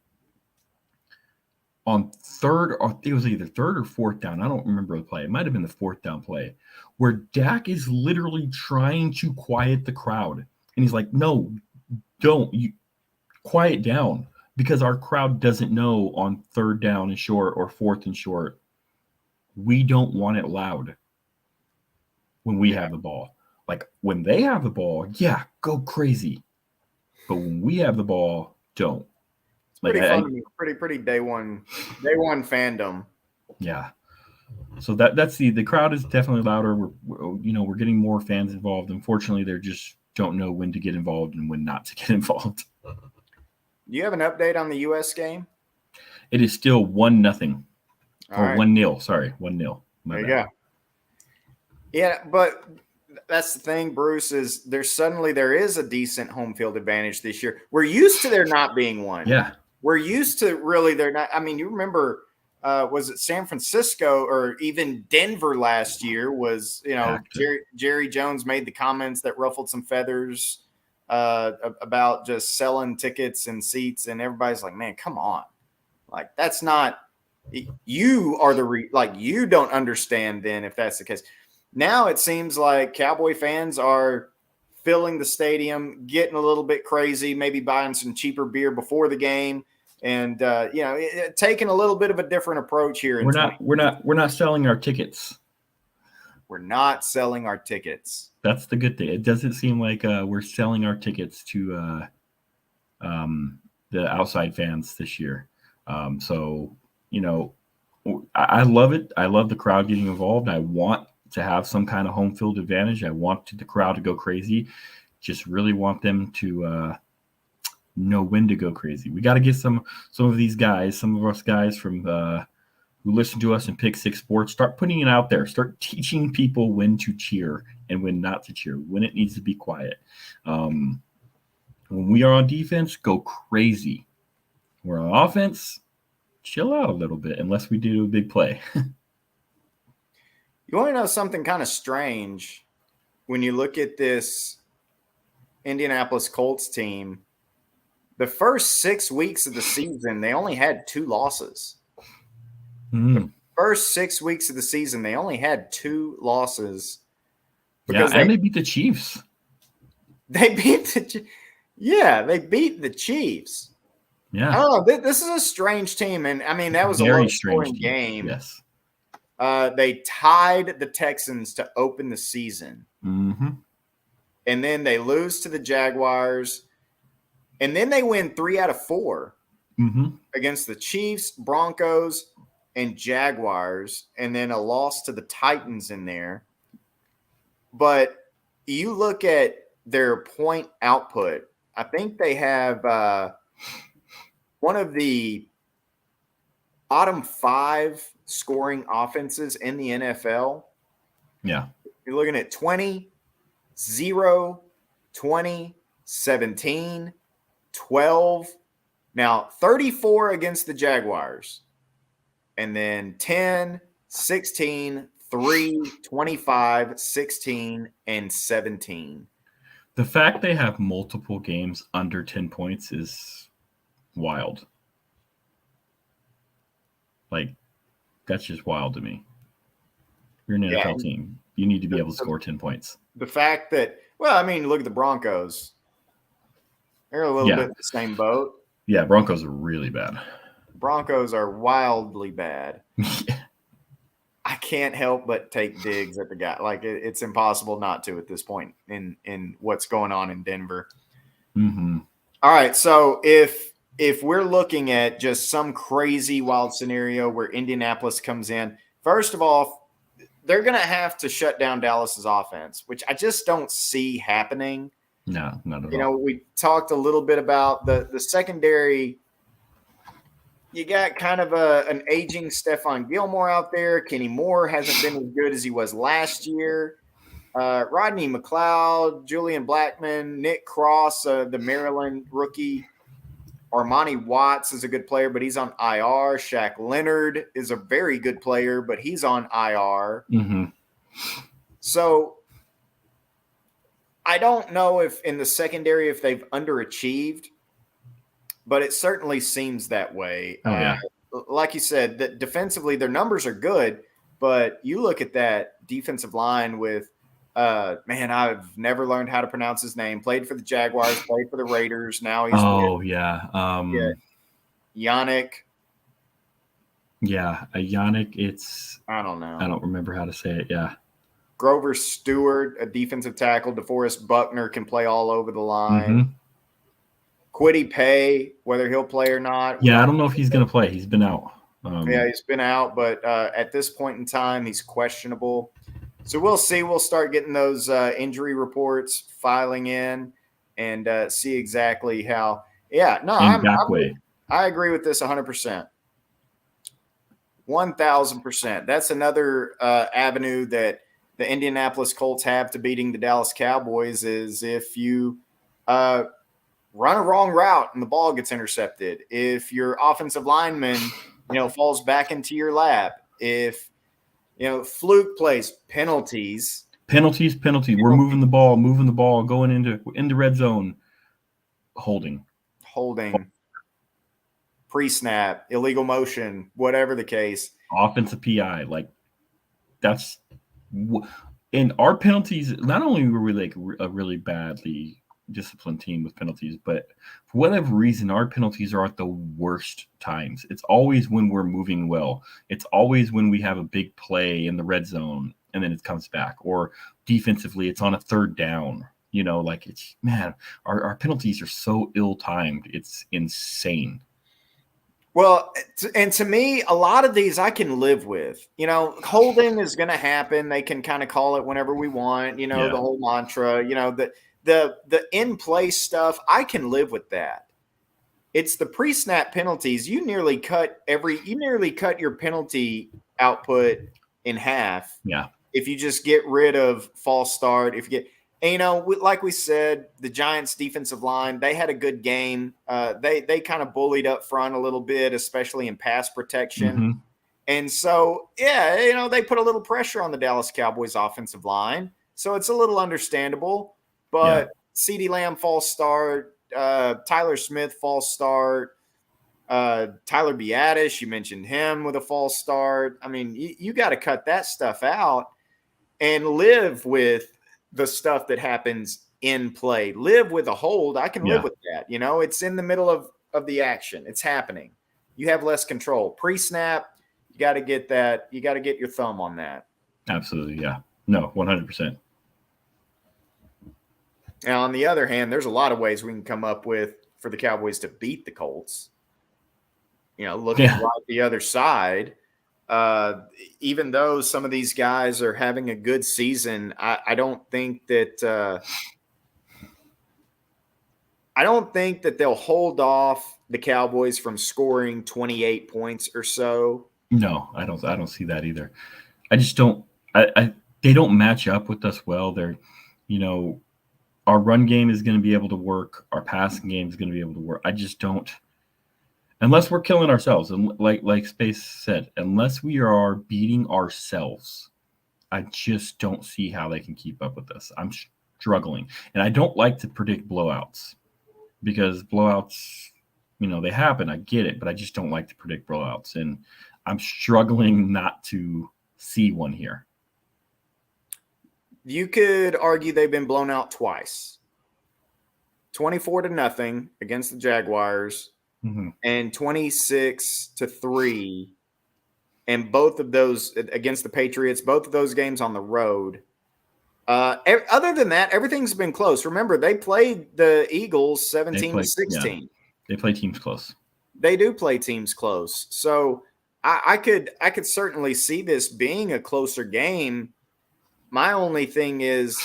on third, or it was either third or fourth down. I don't remember the play. It might have been the fourth down play where Dak is literally trying to quiet the crowd. And he's like, no, don't. You quiet down. Because our crowd doesn't know on third down and short or fourth and short, we don't want it loud when we have the ball. When they have the ball, yeah, go crazy. But when we have the ball, don't. It's pretty fun. Pretty day one fandom. Yeah. So that's the crowd is definitely louder. We're getting more fans involved. Unfortunately, they just don't know when to get involved and when not to get involved. Do you have an update on the U.S. game? It is still 1-0. Or right. 1-0. Sorry, 1-0. There you go. Yeah, but that's the thing, Bruce, is there is a decent home field advantage this year. We're used to there not being one. Yeah. We're used to really there not. I mean, you remember, was it San Francisco or even Denver last year was, Jerry Jones made the comments that ruffled some feathers about just selling tickets and seats, and everybody's like, man, come on. That's not – you are you don't understand then if that's the case. Now it seems like Cowboy fans are filling the stadium, getting a little bit crazy, maybe buying some cheaper beer before the game, and taking a little bit of a different approach here. We're not selling our tickets. We're not selling our tickets. That's the good thing. It doesn't seem like we're selling our tickets to the outside fans this year. So I love it. I love the crowd getting involved. I want to have some kind of home field advantage. I want the crowd to go crazy. Just really want them to know when to go crazy. We got to get some of these guys, some of us guys from who listen to us in Pick Six Sports, start putting it out there. Start teaching people when to cheer and when not to cheer, when it needs to be quiet. When we are on defense, go crazy. When we're on offense, chill out a little bit unless we do a big play. You want to know something kind of strange? When you look at this Indianapolis Colts team, the first 6 weeks of the season, they only had 2 losses. The first 6 weeks of the season, they only had 2 losses. Because they beat the Chiefs. They beat the Chiefs. Yeah. I don't know. This is a strange team. And, I mean, that was a low-scoring game. Yes. They tied the Texans to open the season. Mm-hmm. And then they lose to the Jaguars. And then they win 3 out of 4 against the Chiefs, Broncos, and Jaguars. And then a loss to the Titans in there. But you look at their point output, I think they have one of the bottom 5 scoring offenses in the NFL. Yeah. You're looking at 20, 0, 20, 17, 12. Now, 34 against the Jaguars. And then 10, 16, 3, 25, 16, and 17. The fact they have multiple games under 10 points is wild. Like, that's just wild to me. You're an NFL team. You need to be able to score 10 points. The fact that, well, I mean, look at the Broncos. They're a little bit in the same boat. Yeah, Broncos are really bad. Broncos are wildly bad. I can't help but take digs at the guy. Like, it's impossible not to at this point in what's going on in Denver. Mm-hmm. All right, so if we're looking at just some crazy wild scenario where Indianapolis comes in, first of all, they're going to have to shut down Dallas's offense, which I just don't see happening. No, not at all. You know, we talked a little bit about the secondary. You got kind of an aging Stephon Gilmore out there. Kenny Moore hasn't been as good as he was last year. Rodney McLeod, Julian Blackmon, Nick Cross, the Maryland rookie. Armani Watts is a good player, but he's on IR. Shaq Leonard is a very good player, but he's on IR. Mm-hmm. So I don't know if in the secondary if they've underachieved, but it certainly seems that way. Oh, yeah. Like you said, that defensively their numbers are good, but you look at that defensive line with I've never learned how to pronounce his name. Played for the Jaguars, played for the Raiders. Now he's Yannick. Yeah, Yannick. It's I don't know. I don't remember how to say it. Yeah. Grover Stewart, a defensive tackle. DeForest Buckner can play all over the line. Mm-hmm. Quiddy Pay, whether he'll play or not. Yeah, I don't know if he's going to play. He's been out. He's been out, but at this point in time, he's questionable. So we'll see. We'll start getting those injury reports filing in and see exactly how. Yeah, no, I agree with this 100%. 1,000%. That's another avenue that the Indianapolis Colts have to beating the Dallas Cowboys is if you run a wrong route and the ball gets intercepted. If your offensive lineman, falls back into your lap. If fluke plays, penalties. We're moving the ball, going into red zone, holding, pre-snap, illegal motion, whatever the case. Offensive PI, like that's. And our penalties, not only were we like a really badly disciplined team with penalties, but for whatever reason, our penalties are at the worst times. It's always when we're moving well. It's always when we have a big play in the red zone and then it comes back. Or defensively, it's on a third down. Our penalties are so ill-timed. It's insane. Well, and to me, a lot of these I can live with. Holding is going to happen. They can kind of call it whenever we want. The whole mantra. The in-play stuff, I can live with that. it's the pre-snap penalties. You nearly cut your penalty output in half. Yeah. If you just get rid of false start, if you get, and, like we said, the Giants' defensive line, they had a good game. They kind of bullied up front a little bit, especially in pass protection. Mm-hmm. And so, yeah, they put a little pressure on the Dallas Cowboys offensive line. So it's a little understandable. But CeeDee Lamb false start, Tyler Smith false start, Tyler Biadasz, you mentioned him with a false start. I mean, you got to cut that stuff out and live with the stuff that happens in play. Live with a hold. I can live with that. It's in the middle of the action. It's happening. You have less control. Pre-snap, you got to get that. You got to get your thumb on that. Absolutely, yeah. No, 100%. Now, on the other hand, there's a lot of ways we can come up with for the Cowboys to beat the Colts. Looking right the other side, even though some of these guys are having a good season, I don't think that they'll hold off the Cowboys from scoring 28 points or so. No, I don't see that either. I just don't. They don't match up with us well. They're, our run game is going to be able to work. Our passing game is going to be able to work. I just don't. Unless we're killing ourselves, and like Space said, unless we are beating ourselves, I just don't see how they can keep up with us. I'm struggling, and I don't like to predict blowouts because blowouts, they happen. I get it, but I just don't like to predict blowouts, and I'm struggling not to see one here. You could argue they've been blown out twice. 24-0 against the Jaguars. Mm-hmm. And 26-3, and both of those against the Patriots, both of those games on the road. Other than that, everything's been close. Remember, they played the Eagles 17-16. Yeah, they play teams close. They do play teams close. So I could certainly see this being a closer game. My only thing is,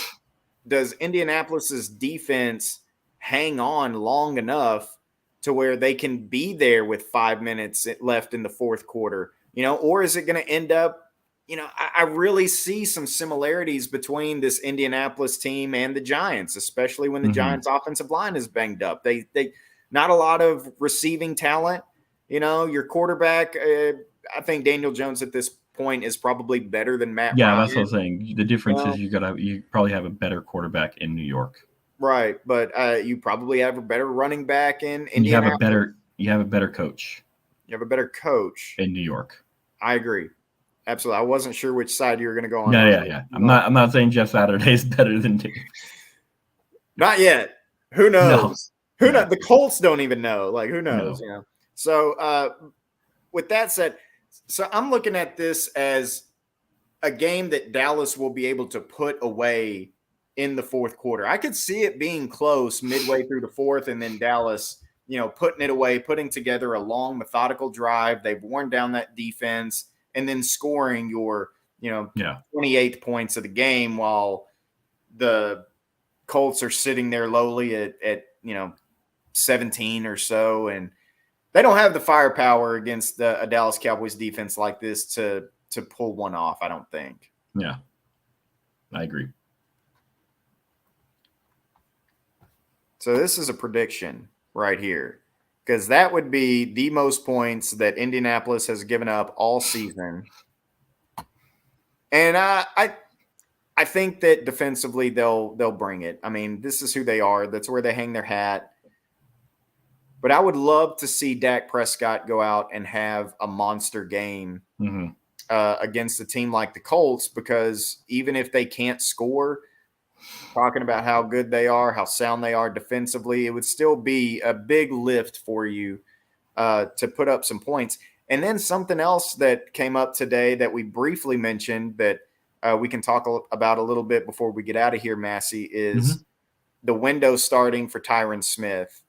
does Indianapolis's defense hang on long enough to where they can be there with 5 minutes left in the fourth quarter, or is it going to end up, I really see some similarities between this Indianapolis team and the Giants, especially when the Giants offensive line is banged up. They not a lot of receiving talent, your quarterback. I think Daniel Jones at this point is probably better than Matt Ryan. That's what I'm saying. The difference is you probably have a better quarterback in New York. Right, but you probably have a better running back in Indianapolis. You have a better coach. You have a better coach in New York. I agree, absolutely. I wasn't sure which side you were going to go on. Yeah. I'm not saying Jeff Saturday is better than Dave. Not yet. Who knows? No. Who knows? The Colts don't even know. Like, who knows? No. So, with that said, so I'm looking at this as a game that Dallas will be able to put away in the fourth quarter. I could see it being close midway through the fourth, and then Dallas, putting it away, putting together a long, methodical drive. They've worn down that defense, and then scoring your, 28th points of the game while the Colts are sitting there lowly at 17 or so. And they don't have the firepower against a Dallas Cowboys defense like this to pull one off, I don't think. Yeah, I agree. So this is a prediction right here, because that would be the most points that Indianapolis has given up all season. And I think that defensively they'll bring it. I mean, this is who they are. That's where they hang their hat. But I would love to see Dak Prescott go out and have a monster game against a team like the Colts, because even if they can't score, talking about how good they are, how sound they are defensively, it would still be a big lift for you to put up some points. And then something else that came up today that we briefly mentioned that we can talk about a little bit before we get out of here, Massey, is the window starting for Tyron Smith,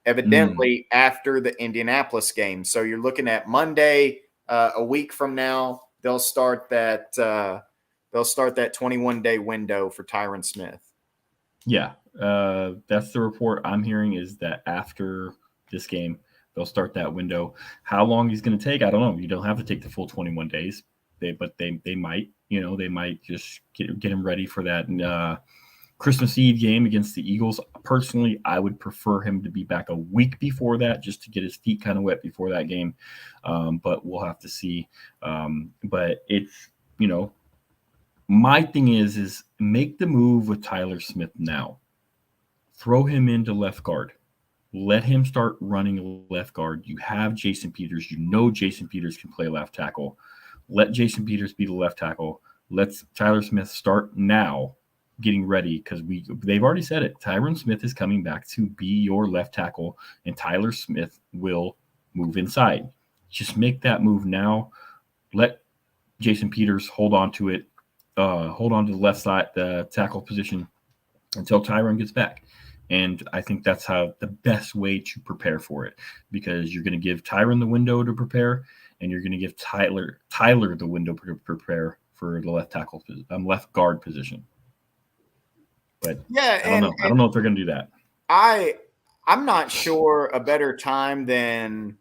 evidently after the Indianapolis game. So you're looking at Monday, a week from now, they'll start that 21-day window for Tyron Smith. Yeah, that's the report I'm hearing, is that after this game. They'll start that window. How long he's going to take, I don't know. You don't have to take the full 21 days, but they might. They might just get him ready for that Christmas Eve game against the Eagles. Personally, I would prefer him to be back a week before that, just to get his feet kind of wet before that game. But we'll have to see. But it's my thing is make the move with Tyler Smith now. Throw him into left guard. Let him start running left guard. You have Jason Peters. Jason Peters can play left tackle. Let Jason Peters be the left tackle. Let's Tyler Smith start now getting ready, because they've already said it. Tyron Smith is coming back to be your left tackle, and Tyler Smith will move inside. Just make that move now. Let Jason Peters hold on to it. Hold on to the left side, the tackle position, until Tyron gets back. And I think that's how the best way to prepare for it, because you're going to give Tyron the window to prepare, and you're going to give Tyler the window to prepare for the left guard position. But yeah, I don't know if they're going to do that. I'm not sure a better time than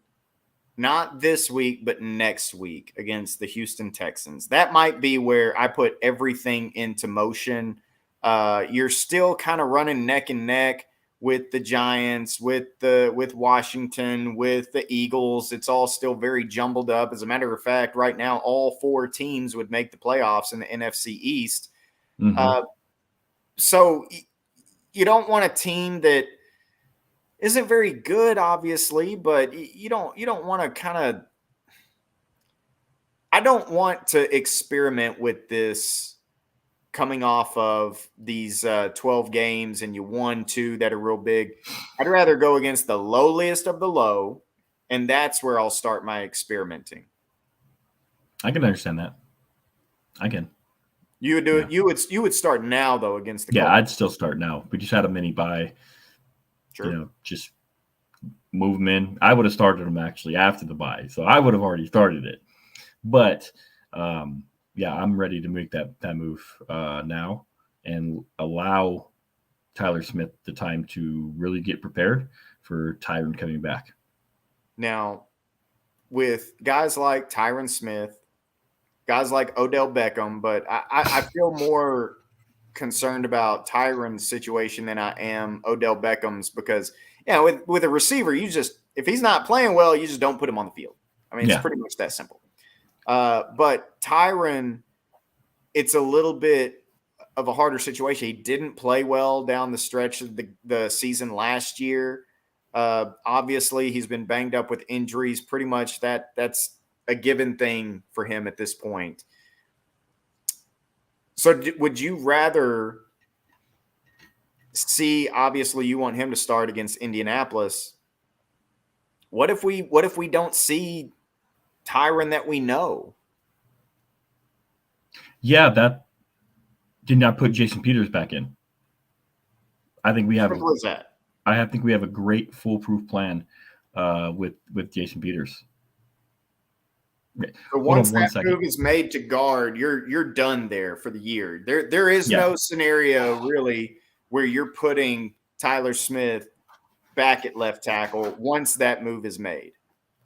not this week, but next week against the Houston Texans. That might be where I put everything into motion. You're still kind of running neck and neck with the Giants, with Washington, with the Eagles. It's all still very jumbled up. As a matter of fact, right now, all 4 teams would make the playoffs in the NFC East. Mm-hmm. So you don't want a team that isn't very good, obviously, but you don't want to kind of – I don't want to experiment with this coming off of these 12 games and you won 2 that are real big. I'd rather go against the lowliest of the low, and that's where I'll start my experimenting. I can understand that. I can. You would do it. You would start now though against the Colts. I'd still start now. We just had a mini bye. Sure. Just move them in. I would have started them actually after the bye, so I would have already started it. But I'm ready to make that move now and allow Tyler Smith the time to really get prepared for Tyron coming back. Now, with guys like Tyron Smith, guys like Odell Beckham, but I feel more concerned about Tyron's situation than I am Odell Beckham's, because with a receiver, if he's not playing well, you just don't put him on the field. I mean, it's pretty much that simple. But Tyron, it's a little bit of a harder situation. He didn't play well down the stretch of the season last year. Obviously, he's been banged up with injuries. Pretty much that's a given thing for him at this point. So would you rather see, obviously you want him to start against Indianapolis. What if we don't see Tyron that we know? Yeah, that did not put Jason Peters back in. I think we have I think we have a great foolproof plan with Jason Peters. So once that move is made to guard, you're done there for the year. There is no scenario really where you're putting Tyler Smith back at left tackle once that move is made.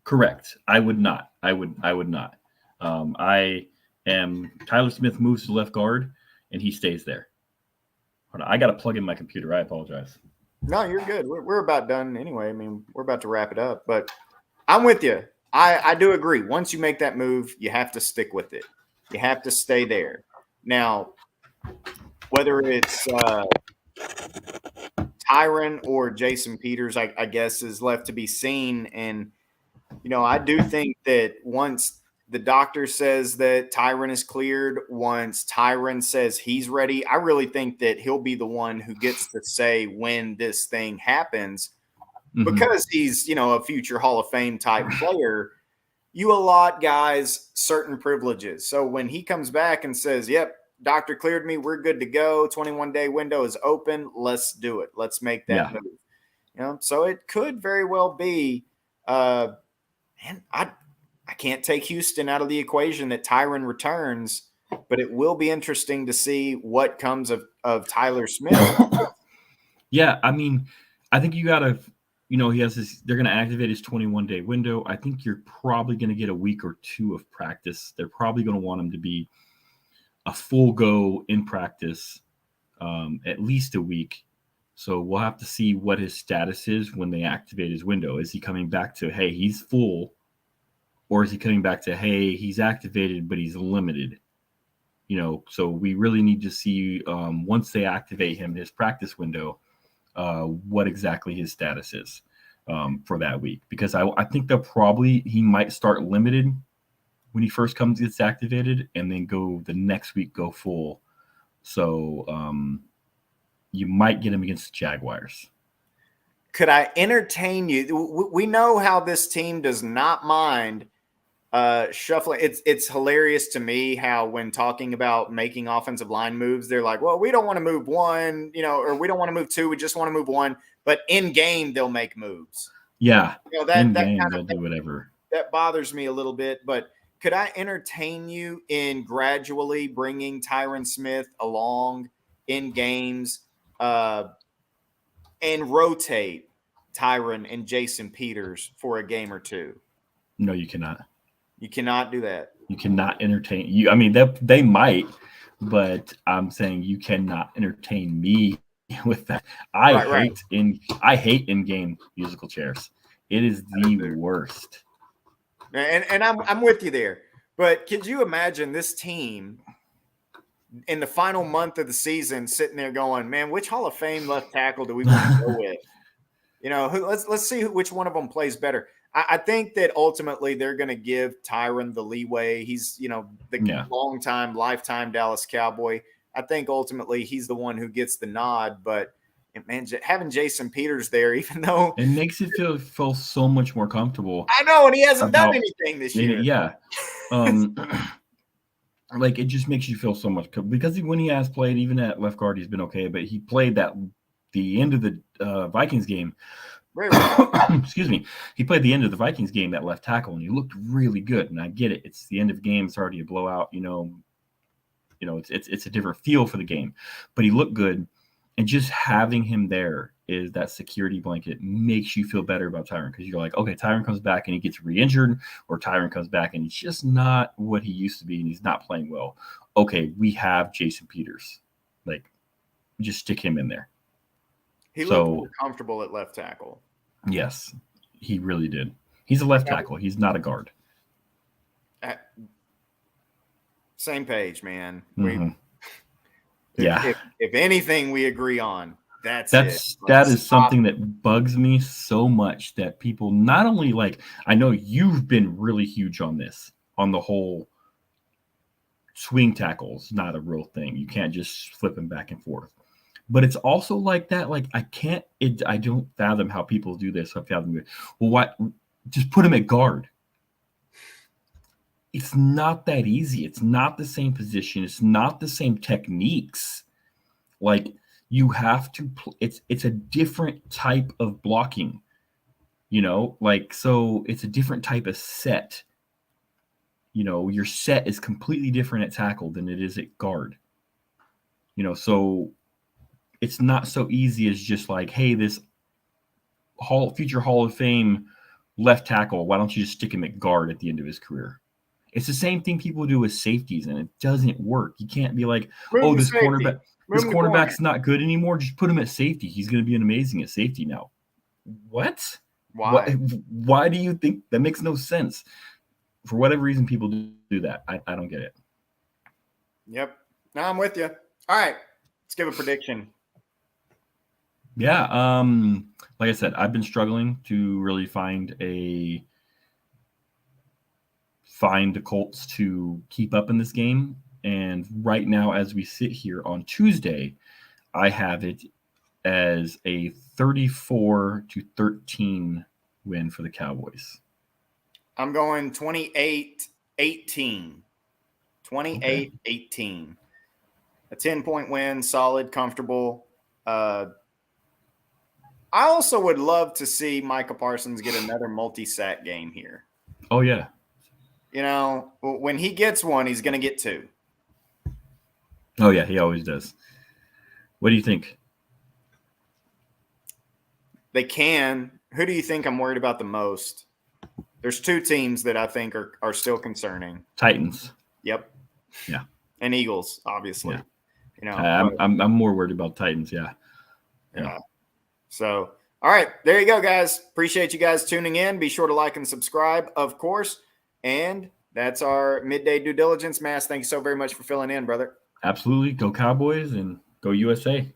Correct. I would not. I would not. Tyler Smith moves to left guard and he stays there. Hold on, I got to plug in my computer. I apologize. No, you're good. We're about done anyway. I mean, we're about to wrap it up, but I'm with you. I do agree. Once you make that move, you have to stick with it. You have to stay there. Now, whether it's Tyron or Jason Peters, I guess, is left to be seen. And, I do think that once the doctor says that Tyron is cleared, once Tyron says he's ready, I really think that he'll be the one who gets to say when this thing happens. Because he's, a future Hall of Fame type player, you allot guys certain privileges. So when he comes back and says, yep, doctor cleared me, we're good to go, 21-day window is open, let's do it. Let's make that move. So it could very well be, I can't take Houston out of the equation that Tyron returns, but it will be interesting to see what comes of Tyler Smith. Yeah, I mean, I think you got to you know, they're going to activate his 21-day window. I think you're probably going to get a week or two of practice. They're probably going to want him to be a full go in practice, at least a week. So we'll have to see what his status is when they activate his window. Is he coming back to, hey, he's full, or is he coming back to, hey, he's activated, but he's limited? You know, so we really need to see once they activate him, his practice window, what exactly his status is for that week. Because I think he might start limited when he first gets activated, and then the next week go full. So you might get him against the Jaguars. Could I entertain you? We know how this team does not mind shuffling. It's hilarious to me how when talking about making offensive line moves, they're like, well, we don't want to move one, you know, or we don't want to move two. We just want to move one. But in game, they'll make moves. Yeah. You know, in game, they'll do whatever. That bothers me a little bit. But could I entertain you in gradually bringing Tyron Smith along in games and rotate Tyron and Jason Peters for a game or two? No, you cannot. You cannot do that. You cannot entertain you. I mean, they might, but I'm saying you cannot entertain me with that. I hate in-game musical chairs. It is the worst. And I'm with you there. But could you imagine this team in the final month of the season sitting there going, man, which Hall of Fame left tackle do we want to go with? You know, let's see which one of them plays better. I think that ultimately they're going to give Tyron the leeway. He's, you know, the long-time, lifetime Dallas Cowboy. I think ultimately he's the one who gets the nod. But, man, having Jason Peters there, even though – it makes it feel so much more comfortable. I know, and he hasn't done anything this year. Yeah. Like, it just makes you feel so much – because when he has played, even at left guard, he's been okay. But he played the end of the Vikings game – excuse me. He played the end of the Vikings game, that left tackle, and he looked really good. And I get it. It's the end of the game. It's already a blowout. You know, it's a different feel for the game. But he looked good. And just having him there is that security blanket, makes you feel better about Tyron, because you're like, okay, Tyron comes back and he gets re-injured, or Tyron comes back and he's just not what he used to be and he's not playing well. Okay, we have Jason Peters. Like, just stick him in there. He looked more comfortable at left tackle. Yes, he really did. He's a left tackle. He's not a guard. Same page, man. Mm-hmm. If anything we agree on, that is something that bugs me so much, that people not only like, I know you've been really huge on this, on the whole swing tackles, not a real thing. You can't just flip them back and forth. But it's also like that. Like, I don't fathom how people do this. Well, what? Just put him at guard. It's not that easy. It's not the same position. It's not the same techniques. Like, you have to. It's a different type of blocking. You know, like, so it's a different type of set. You know, your set is completely different at tackle than it is at guard. You know, so it's not so easy as just like, hey, this future Hall of Fame left tackle, why don't you just stick him at guard at the end of his career? It's the same thing people do with safeties, and it doesn't work. You can't be like, this cornerback's not good anymore. Just put him at safety. He's going to be amazing at safety now. What? Why? Why do you think that makes no sense? For whatever reason, people do that. I don't get it. Yep. No, I'm with you. All right. Let's give a prediction. Yeah. Like I said, I've been struggling to really find the Colts to keep up in this game. And right now, as we sit here on Tuesday, I have it as a 34-13 win for the Cowboys. I'm going 28-18. 28-18. A 10-point win, solid, comfortable. I also would love to see Micah Parsons get another multi-sack game here. Oh, yeah. You know, when he gets one, he's going to get two. Oh, yeah, he always does. What do you think? They can. who do you think I'm worried about the most? There's two teams that I think are still concerning. Titans. Yep. Yeah. And Eagles, obviously. Yeah. You know, I'm more worried about Titans. Yeah. So, all right, there you go, guys. Appreciate you guys tuning in. Be sure to like and subscribe, of course. And that's our midday due diligence. Mass, thank you so very much for filling in, brother. Absolutely. Go Cowboys and go USA.